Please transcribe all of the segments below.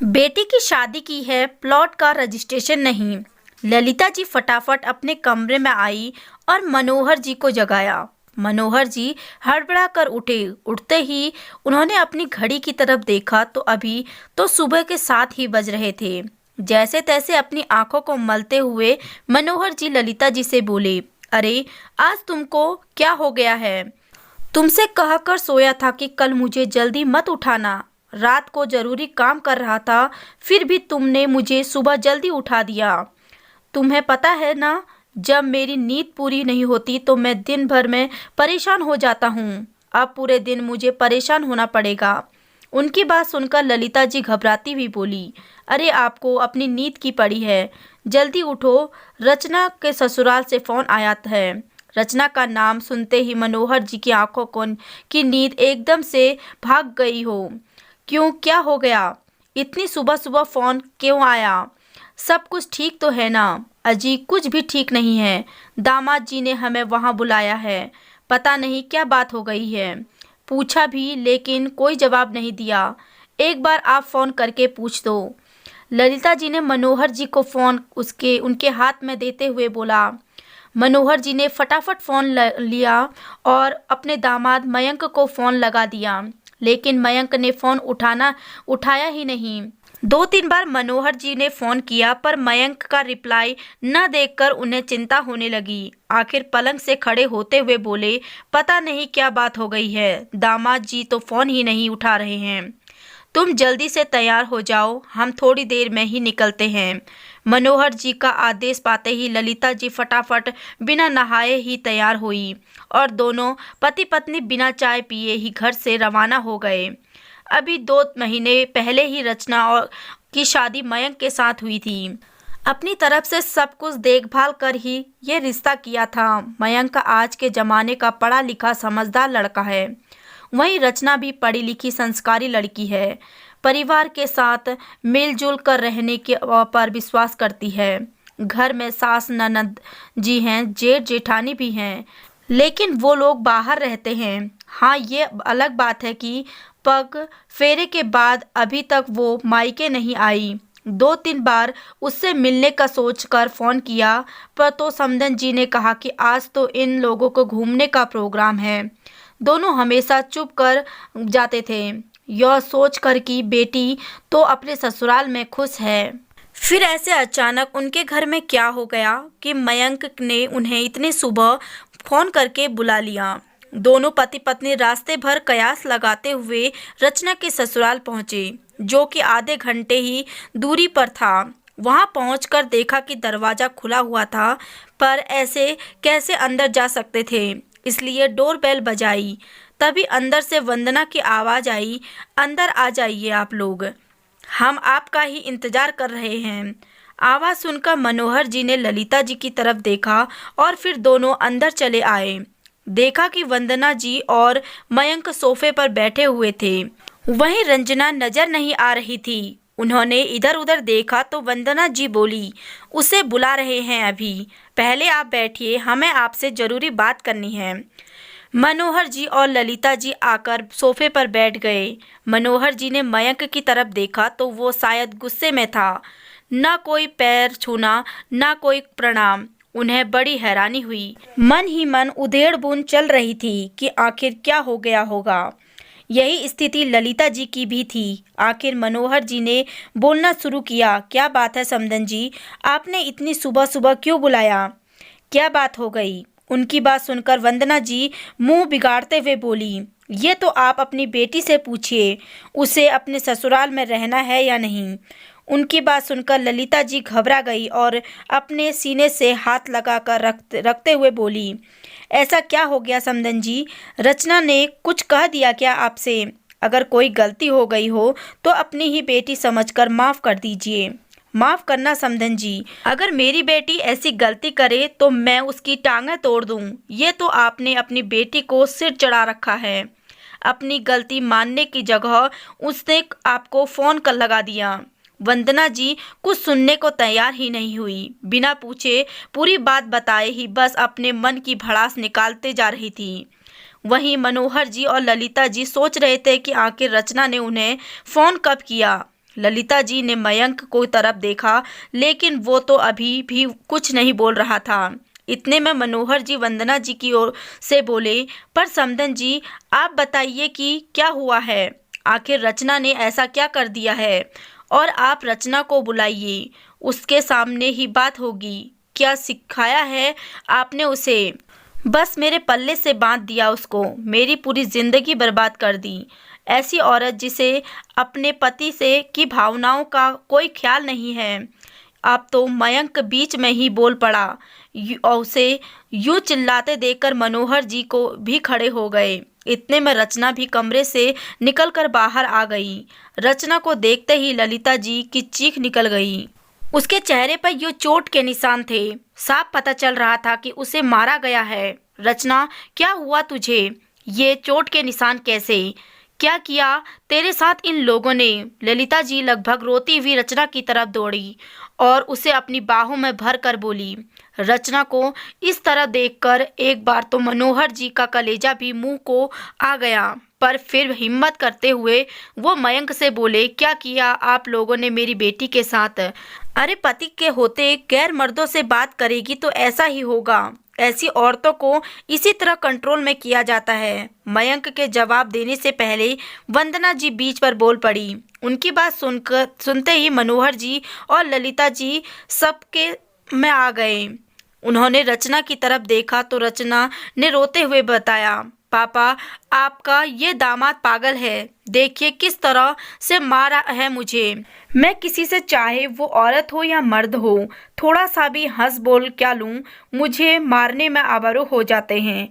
बेटी की शादी की है, प्लॉट का रजिस्ट्रेशन नहीं। ललिता जी फटाफट अपने कमरे में आई और मनोहर जी को जगाया। मनोहर जी हड़बड़ा कर उठे। उठते ही उन्होंने अपनी घड़ी की तरफ देखा तो अभी तो सुबह के 7 ही बज रहे थे। जैसे तैसे अपनी आंखों को मलते हुए मनोहर जी ललिता जी से बोले, अरे आज तुमको क्या हो गया है? तुमसे कहकर सोया था कि कल मुझे जल्दी मत उठाना। रात को जरूरी काम कर रहा था, फिर भी तुमने मुझे सुबह जल्दी उठा दिया। तुम्हें पता है ना, जब मेरी नींद पूरी नहीं होती तो मैं दिन भर में परेशान हो जाता हूँ। अब पूरे दिन मुझे परेशान होना पड़ेगा। उनकी बात सुनकर ललिता जी घबराती हुई बोली, अरे आपको अपनी नींद की पड़ी है, जल्दी उठो। रचना के ससुराल से फ़ोन आया है। रचना का नाम सुनते ही मनोहर जी की आंखों को की नींद एकदम से भाग गई हो। क्यों, क्या हो गया? इतनी सुबह सुबह फ़ोन क्यों आया? सब कुछ ठीक तो है ना? अजी कुछ भी ठीक नहीं है। दामाद जी ने हमें वहाँ बुलाया है। पता नहीं क्या बात हो गई है। पूछा भी लेकिन कोई जवाब नहीं दिया। एक बार आप फ़ोन करके पूछ दो। ललिता जी ने मनोहर जी को फ़ोन उनके हाथ में देते हुए बोला। मनोहर जी ने फटाफट फ़ोन लिया और अपने दामाद मयंक को फ़ोन लगा दिया, लेकिन मयंक ने फ़ोन उठाया ही नहीं। 2-3 बार मनोहर जी ने फ़ोन किया पर मयंक का रिप्लाई न देखकर उन्हें चिंता होने लगी। आखिर पलंग से खड़े होते हुए बोले, पता नहीं क्या बात हो गई है, दामाद जी तो फ़ोन ही नहीं उठा रहे हैं। तुम जल्दी से तैयार हो जाओ, हम थोड़ी देर में ही निकलते हैं। मनोहर जी का आदेश पाते ही ललिता जी फटाफट बिना नहाए ही तैयार हुई और दोनों पति पत्नी बिना चाय पिए ही घर से रवाना हो गए। अभी 2 महीने पहले ही रचना की शादी मयंक के साथ हुई थी। अपनी तरफ से सब कुछ देखभाल कर ही ये रिश्ता किया था। मयंक आज के ज़माने का पढ़ा लिखा समझदार लड़का है। वहीं रचना भी पढ़ी लिखी संस्कारी लड़की है। परिवार के साथ मिलजुल कर रहने के पर विश्वास करती है। घर में सास ननद जी हैं, जेठ जेठानी भी हैं, लेकिन वो लोग बाहर रहते हैं। हाँ, ये अलग बात है कि पग फेरे के बाद अभी तक वो मायके नहीं आई। 2-3 बार उससे मिलने का सोचकर फ़ोन किया पर तो समधन जी ने कहा कि आज तो इन लोगों को घूमने का प्रोग्राम है। दोनों हमेशा चुप कर जाते थे, यह सोचकर कि बेटी तो अपने ससुराल में खुश है। फिर ऐसे अचानक उनके घर में क्या हो गया कि मयंक ने उन्हें इतनी सुबह फ़ोन करके बुला लिया। दोनों पति पत्नी रास्ते भर कयास लगाते हुए रचना के ससुराल पहुंचे, जो कि आधे घंटे ही दूरी पर था। वहां पहुंचकर देखा कि दरवाज़ा खुला हुआ था, पर ऐसे कैसे अंदर जा सकते थे, इसलिए डोरबेल बजाई। तभी अंदर से वंदना की आवाज़ आई, अंदर आ जाइए आप लोग, हम आपका ही इंतज़ार कर रहे हैं। आवाज़ सुनकर मनोहर जी ने ललिता जी की तरफ देखा और फिर दोनों अंदर चले आए। देखा कि वंदना जी और मयंक सोफे पर बैठे हुए थे। वहीं रंजना नजर नहीं आ रही थी। उन्होंने इधर उधर देखा तो वंदना जी बोली, उसे बुला रहे हैं अभी, पहले आप बैठिए, हमें आपसे ज़रूरी बात करनी है। मनोहर जी और ललिता जी आकर सोफे पर बैठ गए। मनोहर जी ने मयंक की तरफ देखा तो वो शायद गुस्से में था। न कोई पैर छूना, न कोई प्रणाम। उन्हें बड़ी हैरानी हुई। मन ही मन उधेड़-बुन चल रही थी कि आखिर क्या हो गया होगा। यही स्थिति ललिता जी की भी थी। आखिर मनोहर जी ने बोलना शुरू किया, क्या बात है समधन जी, आपने इतनी सुबह सुबह क्यों बुलाया? क्या बात हो गई? उनकी बात सुनकर वंदना जी मुंह बिगाड़ते हुए बोली, ये तो आप अपनी बेटी से पूछिए, उसे अपने ससुराल में रहना है या नहीं। उनकी बात सुनकर ललिता जी घबरा गई और अपने सीने से हाथ लगाकर रखते हुए बोली, ऐसा क्या हो गया समधन जी? रचना ने कुछ कह दिया क्या आपसे? अगर कोई गलती हो गई हो तो अपनी ही बेटी समझकर माफ़ कर दीजिए। माफ़ करना समधन जी, अगर मेरी बेटी ऐसी गलती करे तो मैं उसकी टांगें तोड़ दूं। ये तो आपने अपनी बेटी को सिर चढ़ा रखा है। अपनी गलती मानने की जगह उसने आपको फ़ोन कर लगा दिया। वंदना जी कुछ सुनने को तैयार ही नहीं हुई। बिना पूछे पूरी बात बताए ही बस अपने मन की भड़ास निकालते जा रही थी। वहीं मनोहर जी और ललिता जी सोच रहे थे कि आखिर रचना ने उन्हें फ़ोन कब किया। ललिता जी ने मयंक को तरफ देखा, लेकिन वो तो अभी भी कुछ नहीं बोल रहा था। इतने में मनोहर जी वंदना जी की ओर से बोले, पर समदन जी, आप बताइए कि क्या हुआ है? आखिर रचना ने ऐसा क्या कर दिया है? और आप रचना को बुलाइए, उसके सामने ही बात होगी। क्या सिखाया है आपने उसे? बस मेरे पल्ले से बांध दिया उसको, मेरी पूरी जिंदगी बर्बाद कर दी। ऐसी औरत जिसे अपने पति से की भावनाओं का कोई ख्याल नहीं है। अब तो मयंक बीच में ही बोल पड़ा। और उसे यूं चिल्लाते देखकर मनोहर जी को भी खड़े हो गए। इतने में रचना भी कमरे से निकलकर बाहर आ गई। रचना को देखते ही ललिता जी की चीख निकल गई। उसके चेहरे पर यूं चोट के निशान थे। साफ पता चल रहा था कि उसे मारा गया है। रचना, क्या हुआ तुझे? ये चोट के निशान कैसे? क्या किया तेरे साथ इन लोगों ने? ललिता जी लगभग रोती हुई रचना की तरफ दौड़ी और उसे अपनी बाहों में भर कर बोली। रचना को इस तरह देखकर एक बार तो मनोहर जी का कलेजा भी मुंह को आ गया, पर फिर हिम्मत करते हुए वो मयंक से बोले, क्या किया आप लोगों ने मेरी बेटी के साथ? अरे पति के होते गैर मर्दों से बात करेगी तो ऐसा ही होगा। ऐसी औरतों को इसी तरह कंट्रोल में किया जाता है। मयंक के जवाब देने से पहले वंदना जी बीच पर बोल पड़ी। उनकी बात सुनते ही मनोहर जी और ललिता जी सबके में आ गए। उन्होंने रचना की तरफ देखा तो रचना ने रोते हुए बताया, पापा, आपका ये दामाद पागल है। देखिए किस तरह से मारा है मुझे। मैं किसी से, चाहे वो औरत हो या मर्द हो, थोड़ा सा भी हंस बोल क्या लूं, मुझे मारने में आवारा हो जाते हैं।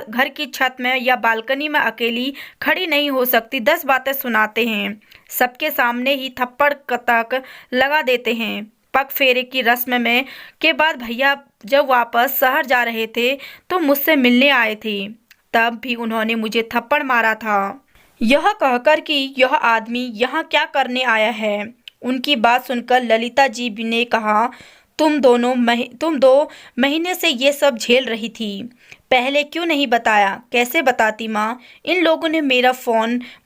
घर की छत में या बालकनी में अकेली खड़ी नहीं हो सकती, 10 बातें सुनाते हैं। सबके सामने ही थप्पड़ तक लगा देते हैं। पग फेरे की रस्म में के बाद भैया जब वापस शहर जा रहे थे तो मुझसे मिलने आए थे। तब भी उन्होंने मुझे थप्पड़ मारा था। यह कहकर कि यह आदमी यहाँ क्या करने आया है। उनकी बात सुनकर ललिता जी ने कहा, तुम 2 महीने से ये सब झेल रही थी, पहले क्यों नहीं बताया? कैसे बताती माँ? इन लोगों ने मेरा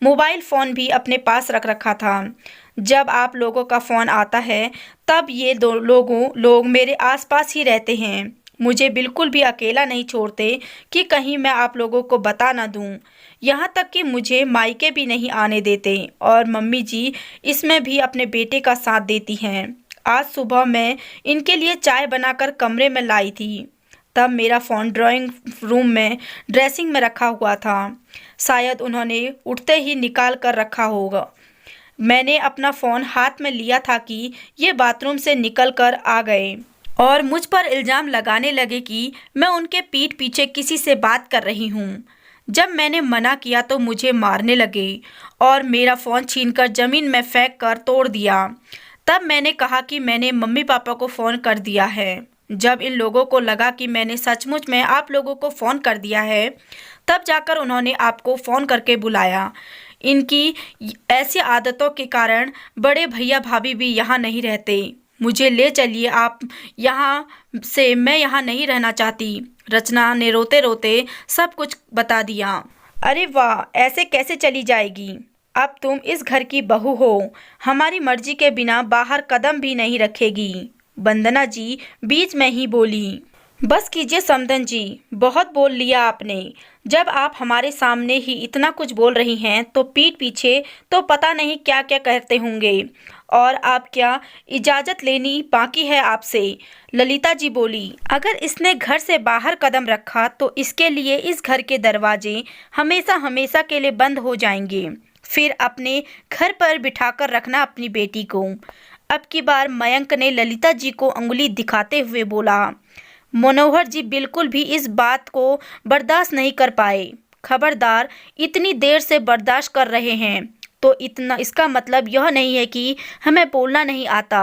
मोबाइल फ़ोन भी अपने पास रख रखा था। जब आप लोगों का फ़ोन आता है तब ये लोग मेरे आसपास ही रहते हैं। मुझे बिल्कुल भी अकेला नहीं छोड़ते कि कहीं मैं आप लोगों को बता ना दूं। यहाँ तक कि मुझे मायके भी नहीं आने देते और मम्मी जी इसमें भी अपने बेटे का साथ देती हैं। आज सुबह मैं इनके लिए चाय बनाकर कमरे में लाई थी, तब मेरा फ़ोन ड्राइंग रूम में ड्रेसिंग में रखा हुआ था। शायद उन्होंने उठते ही निकाल कर रखा होगा। मैंने अपना फ़ोन हाथ में लिया था कि ये बाथरूम से निकल कर आ गए और मुझ पर इल्ज़ाम लगाने लगे कि मैं उनके पीठ पीछे किसी से बात कर रही हूँ। जब मैंने मना किया तो मुझे मारने लगे और मेरा फ़ोन छीनकर ज़मीन में फेंक कर तोड़ दिया। तब मैंने कहा कि मैंने मम्मी पापा को फ़ोन कर दिया है। जब इन लोगों को लगा कि मैंने सचमुच में आप लोगों को फ़ोन कर दिया है, तब जाकर उन्होंने आपको फ़ोन करके बुलाया। इनकी ऐसी आदतों के कारण बड़े भैया भाभी भी यहाँ नहीं रहते। मुझे ले चलिए आप यहाँ से, मैं यहाँ नहीं रहना चाहती। रचना ने रोते रोते सब कुछ बता दिया। अरे वाह, ऐसे कैसे चली जाएगी? अब तुम इस घर की बहू हो, हमारी मर्जी के बिना बाहर कदम भी नहीं रखेगी। वंदना जी बीच में ही बोली, बस कीजिए समदन जी, बहुत बोल लिया आपने। जब आप हमारे सामने ही इतना कुछ बोल रही हैं तो पीठ पीछे तो पता नहीं क्या क्या कहते होंगे। और आप क्या इजाज़त लेनी बाकी है आपसे? ललिता जी बोली, अगर इसने घर से बाहर कदम रखा तो इसके लिए इस घर के दरवाजे हमेशा हमेशा के लिए बंद हो जाएंगे। फिर अपने घर पर बिठाकर रखना अपनी बेटी को। अब की बार मयंक ने ललिता जी को उंगली दिखाते हुए बोला। मनोहर जी बिल्कुल भी इस बात को बर्दाश्त नहीं कर पाए। खबरदार, इतनी देर से बर्दाश्त कर रहे हैं तो इतना इसका मतलब यह नहीं है कि हमें बोलना नहीं आता।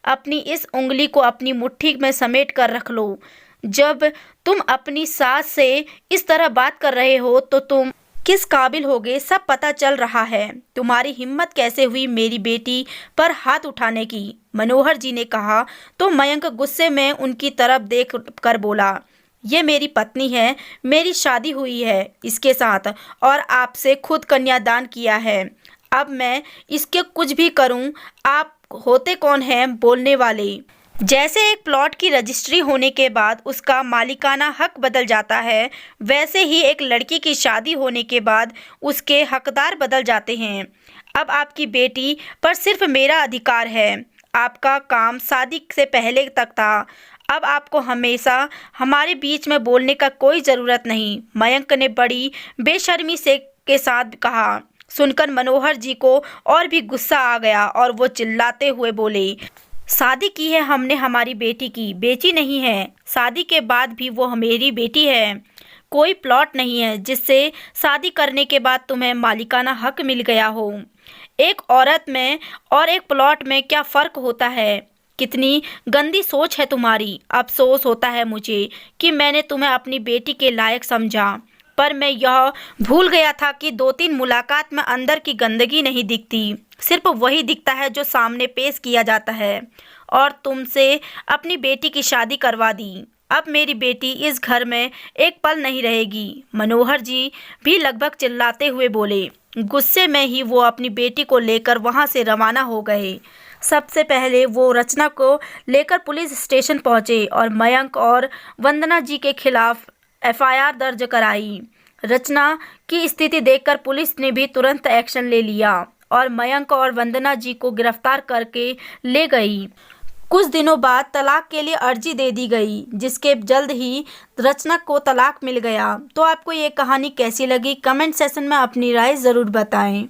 अपनी इस उंगली को अपनी मुट्ठी में समेट कर रख लो। जब तुम अपनी सास से इस तरह बात कर रहे हो तो तुम किस काबिल होगे सब पता चल रहा है। तुम्हारी हिम्मत कैसे हुई मेरी बेटी पर हाथ उठाने की? मनोहर जी ने कहा तो मयंक गुस्से में उनकी तरफ देख कर बोला, ये मेरी पत्नी है, मेरी शादी हुई है इसके साथ और आपसे खुद कन्यादान किया है। अब मैं इसके कुछ भी करूं, आप होते कौन हैं बोलने वाले। जैसे एक प्लॉट की रजिस्ट्री होने के बाद उसका मालिकाना हक बदल जाता है, वैसे ही एक लड़की की शादी होने के बाद उसके हकदार बदल जाते हैं। अब आपकी बेटी पर सिर्फ मेरा अधिकार है। आपका काम शादी से पहले तक था, अब आपको हमेशा हमारे बीच में बोलने का कोई ज़रूरत नहीं, मयंक ने बड़ी बेशर्मी से के साथ कहा। सुनकर मनोहर जी को और भी गुस्सा आ गया और वो चिल्लाते हुए बोले, शादी की है हमने हमारी बेटी की, बेची नहीं है। शादी के बाद भी वो मेरी बेटी है। कोई प्लॉट नहीं है जिससे शादी करने के बाद तुम्हें मालिकाना हक मिल गया हो। एक औरत में और एक प्लॉट में क्या फ़र्क होता है। कितनी गंदी सोच है तुम्हारी। अफसोस होता है मुझे कि मैंने तुम्हें अपनी बेटी के लायक समझा, पर मैं यह भूल गया था कि 2-3 मुलाकात में अंदर की गंदगी नहीं दिखती, सिर्फ वही दिखता है जो सामने पेश किया जाता है। और तुमसे अपनी बेटी की शादी करवा दी। अब मेरी बेटी इस घर में एक पल नहीं रहेगी। मनोहर जी भी लगभग चिल्लाते हुए बोले। गुस्से में ही वो अपनी बेटी को लेकर वहाँ से रवाना हो गए। सबसे पहले वो रचना को लेकर पुलिस स्टेशन पहुँचे और मयंक और वंदना जी के खिलाफ एफआईआर दर्ज कराई। रचना की स्थिति देखकर पुलिस ने भी तुरंत एक्शन ले लिया और मयंक और वंदना जी को गिरफ्तार करके ले गई। कुछ दिनों बाद तलाक के लिए अर्जी दे दी गई, जिसके जल्द ही रचना को तलाक मिल गया। तो आपको ये कहानी कैसी लगी, कमेंट सेशन में अपनी राय ज़रूर बताएं।